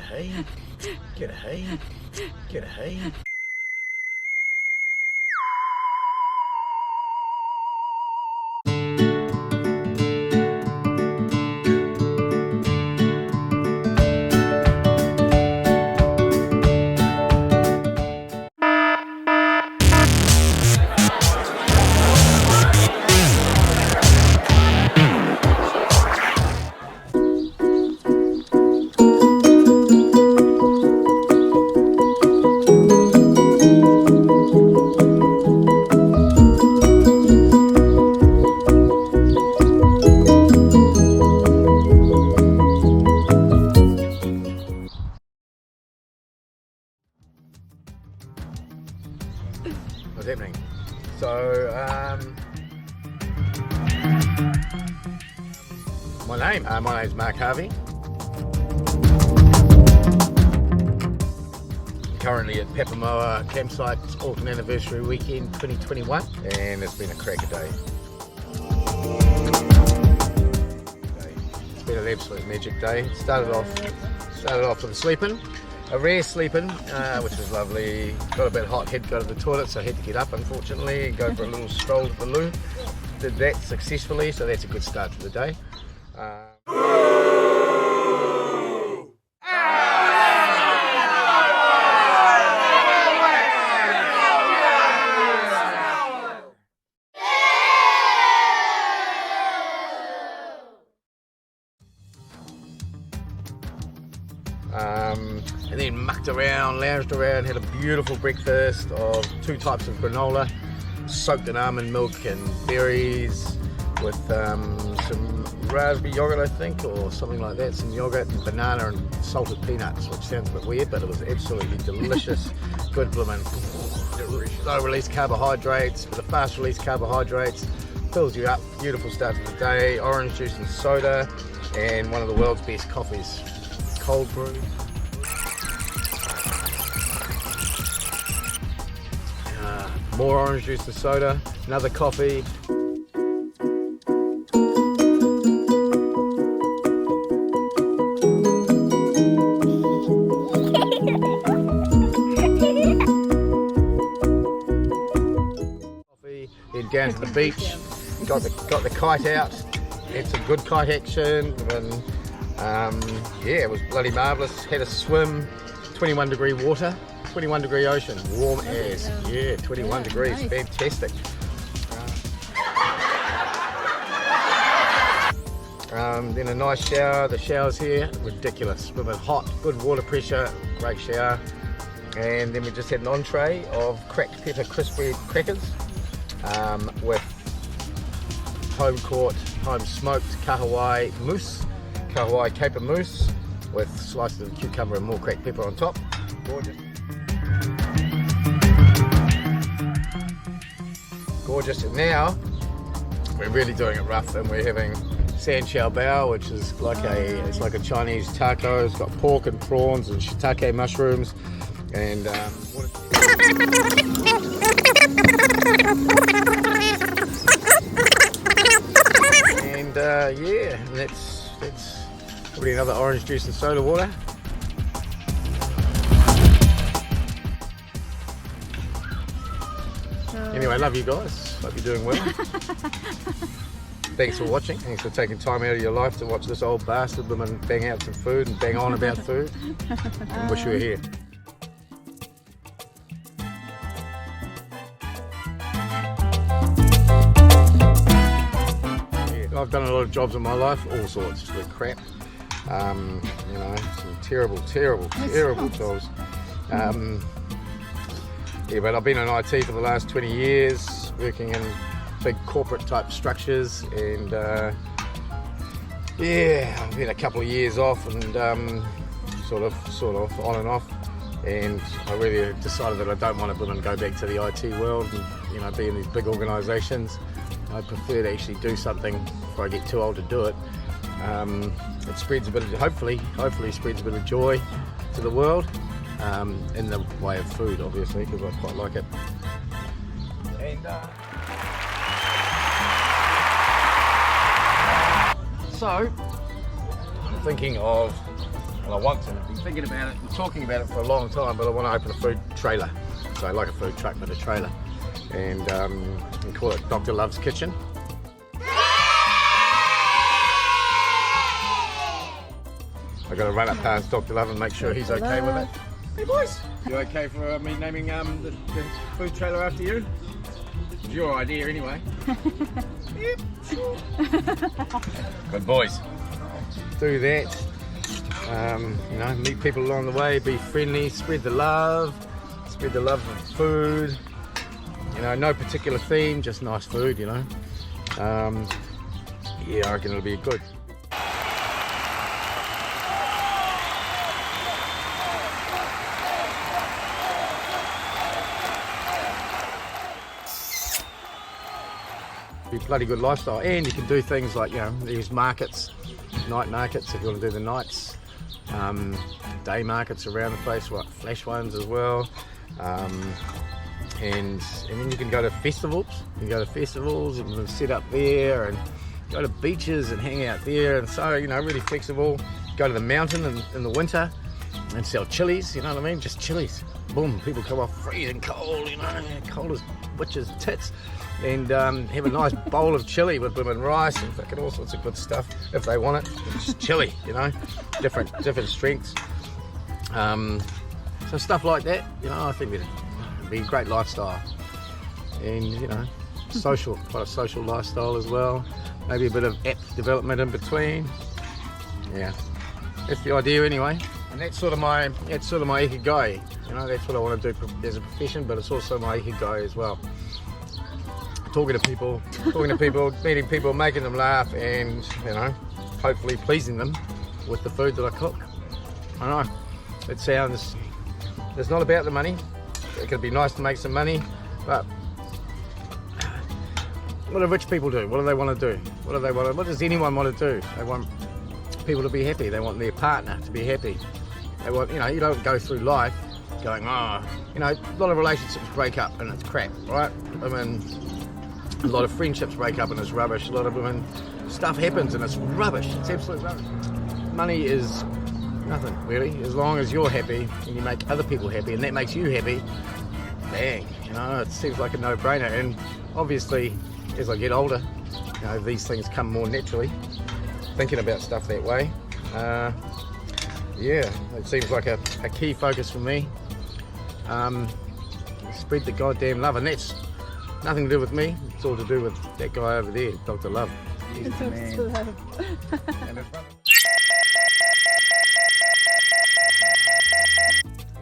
G'day, g'day, g'day. What's happening? So, my name's Mark Harvey. Currently at Papamoa campsite, Autumn Anniversary Weekend 2021, and it's been a cracker day. It's been an absolute magic day. Started off with a sleep-in. A rare sleep-in, which was lovely. Got a bit hot, had to go to the toilet, so I had to get up unfortunately and go for a little stroll to the loo. Did that successfully, so that's a good start to the day. And then mucked around, lounged around, had a beautiful breakfast of 2 types of granola, soaked in almond milk and berries with some raspberry yogurt, I think, or something like that, some yogurt and banana and salted peanuts, which sounds a bit weird, but it was absolutely delicious. Good blooming slow release carbohydrates, with the fast release carbohydrates, fills you up, beautiful start to the day, orange juice and soda, and one of the world's best coffees, cold brew. More orange juice and soda, another coffee. Coffee, then down to the beach, got the kite out, had some good kite action, and yeah, it was bloody marvellous. Had a swim, 21 degree water. 21 degree ocean, warm as, yeah, 21 degrees, fantastic. Then a nice shower, the shower's here, ridiculous, with a hot, good water pressure, great shower. And then we just had an entree of cracked pepper crispy crackers with home caught, home smoked kahawai mousse, kahawai caper mousse with slices of cucumber and more cracked pepper on top. Gorgeous. Gorgeous. And now we're really doing it rough, and we're having san xiao bao, which is like a Chinese taco. It's got pork and prawns and shiitake mushrooms, and yeah, and that's probably another orange juice and soda water. Anyway, love you guys. Hope you're doing well. Thanks for watching. Thanks for taking time out of your life to watch this old bastard woman bang out some food and bang on about food. And wish you were here. Yeah, I've done a lot of jobs in my life, all sorts of crap. You know, some terrible jobs. Yeah, but I've been in IT for the last 20 years, working in big corporate type structures, and yeah, I've had a couple of years off, and sort of on and off, and I really decided that I don't want to go back to the IT world and, you know, be in these big organisations. I prefer to actually do something before I get too old to do it. It spreads a bit of, hopefully spreads a bit of joy to the world. In the way of food, obviously, because I quite like it. And so I'm thinking of Well, I want to. I've been thinking about it and talking about it for a long time, but I want to open a food trailer. So like a food truck, but a trailer. And call it Dr. Love's Kitchen. I've got to run up past Dr. Love and make sure he's okay with it. Hey boys! You okay for me naming the food trailer after you? It's your idea anyway. Yep, sure. Good boys. Do that. You know, meet people along the way, be friendly, spread the love of food. You know, no particular theme, just nice food, you know. Yeah, I reckon it'll be good. Be a bloody good lifestyle, and you can do things like, you know, these markets, night markets if you want to do the nights, day markets around the place, like flash ones as well, and then you can go to festivals. You can go to festivals and sit up there and go to beaches and hang out there, and so, you know, really flexible. Go to the mountain in the winter and sell chilies, you know what I mean, just chilies. Boom, people come off freezing cold, you know, cold as witches' tits, and have a nice bowl of chili with blooming rice and fucking all sorts of good stuff if they want it. It's chili, you know, different strengths. So stuff like that, you know, I think it'd be a great lifestyle, and you know, social, quite a social lifestyle as well. Maybe a bit of app development in between. Yeah, that's the idea anyway. And that's sort of my IKIGAI. You know, that's what I want to do as a profession, but it's also my IKIGAI as well. Talking to people, meeting people, making them laugh, and you know, hopefully pleasing them with the food that I cook. I know it sounds, it's not about the money. It could be nice to make some money, but what do rich people do? What do they want to do? What does anyone want to do? They want people to be happy. They want their partner to be happy. They want, you know, you don't go through life going, oh, you know, a lot of relationships break up and it's crap, right? I mean, a lot of friendships break up and it's rubbish. A lot of women, stuff happens and it's rubbish. It's absolute rubbish. Money is nothing, really. As long as you're happy and you make other people happy and that makes you happy, bang, you know, it seems like a no-brainer. And obviously, as I get older, you know, these things come more naturally, thinking about stuff that way. Yeah, it seems like a key focus for me. Spread the goddamn love, and that's nothing to do with me. It's all to do with that guy over there, Dr. Love. He's the man.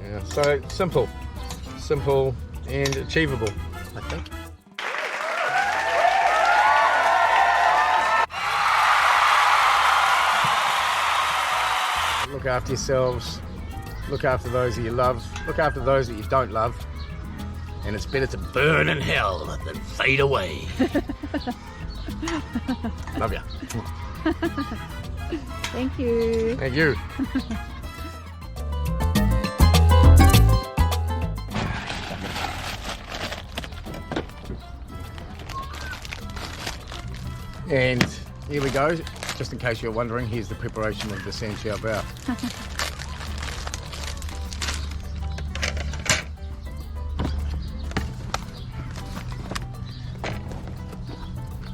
Yeah, so simple and achievable, I think. Look after yourselves, look after those that you love, look after those that you don't love, and it's better to burn in hell than fade away. Love ya. Thank you. Thank you. And here we go. Just in case you're wondering, here's the preparation of the San Chow Bao.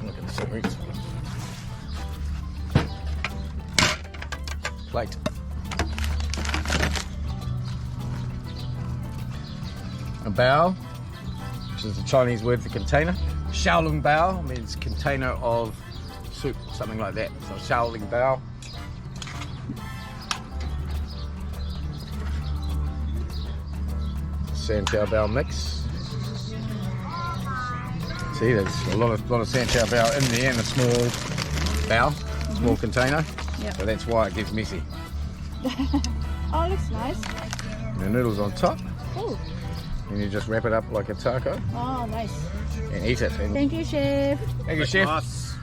Look at the sandwich. Plate. A bao, which is the Chinese word for container. Shaolong bao means container of soup, something like that. So Shaolong bao. San Chow Bao mix. See, there's a lot of San Chow Bao in there in a small bao, small container. Yep. So that's why it gets messy. Oh, looks nice. And the noodles on top. Oh. And you just wrap it up like a taco. Oh, nice. And eat it. And Thank you, chef. thank you, chef. Nice.